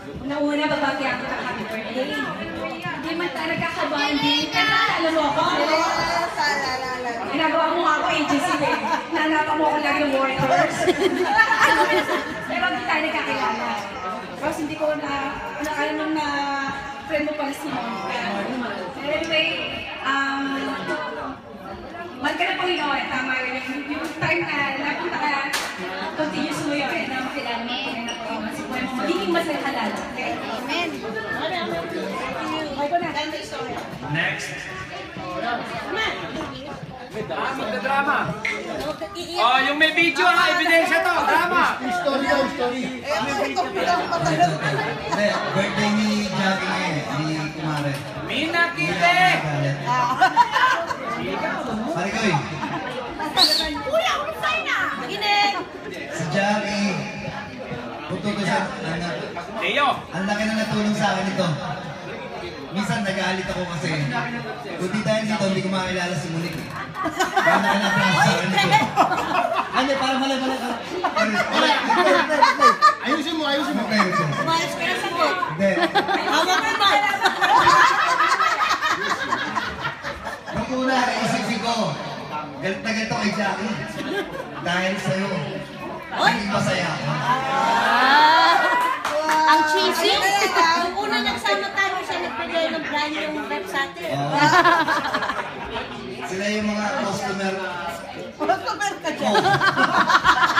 Una-una, babagi ako ka happy birthday. Hindi man tayo nagkakabanding. Alam mo ako? Ginagawa mo nga ako agency eh. Nanapa mo ako lang yung workers. Pero hindi tayo nagkakilala. Tapos hindi ko na, alam nung na friend mo pala si Monica. Anyway, mahal ka na Panginoon, tama rin yung time na napunta ka, continuous mo yun, na makilala mo na Panginoon, si Panginoon mo, magiging mas naghalala, okay? Amen! Next! Magda-drama! Oh, yung may video ha, ebidensya to, drama! Story. Birthday ni Jackie ngayon, ni Kumare. Mina Kite! Marikoy. Kuya, umusay na! Inig! Si Jackie. Puto ko siya. Leo! Ang laki na natulong sa akin ito. Minsan nag-aalit ako kasi kung di dahil dito, hindi ko makakilala si Monique. Kaya nakilala sa akin ito. Ano, para malay ka. Ayusin mo. Umayos ka na sagot. Hindi. Hawak mo ba? Nung una, isipin ko, galit na galit ako kay Jackie. Dahil sa'yo, naging masaya ako. Ang cheesy? Nung una nagsama tayo siya, nagbigay ng brand yung rep sa atin. Sila yung mga customer. Customer ka dyan.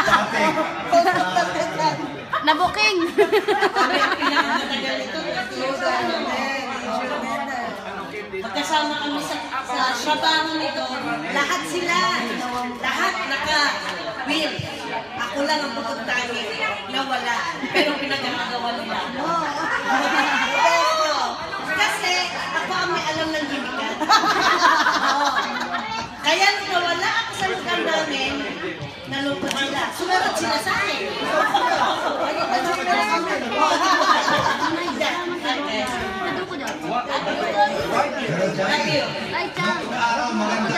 Dati. Nabuking! Magkasama kami sa trabaho nito. Lahat sila. Lahat naka-will. Ako lang ang bukod tayo na wala. Pero pinagkakagawa nila. Kasi ako ang may alam ng gimikan. Kaya nung nawala ako sa lugar namin, nalungkot sila. Sumunod sila sa akin. Pero Jackie, nung araw maganda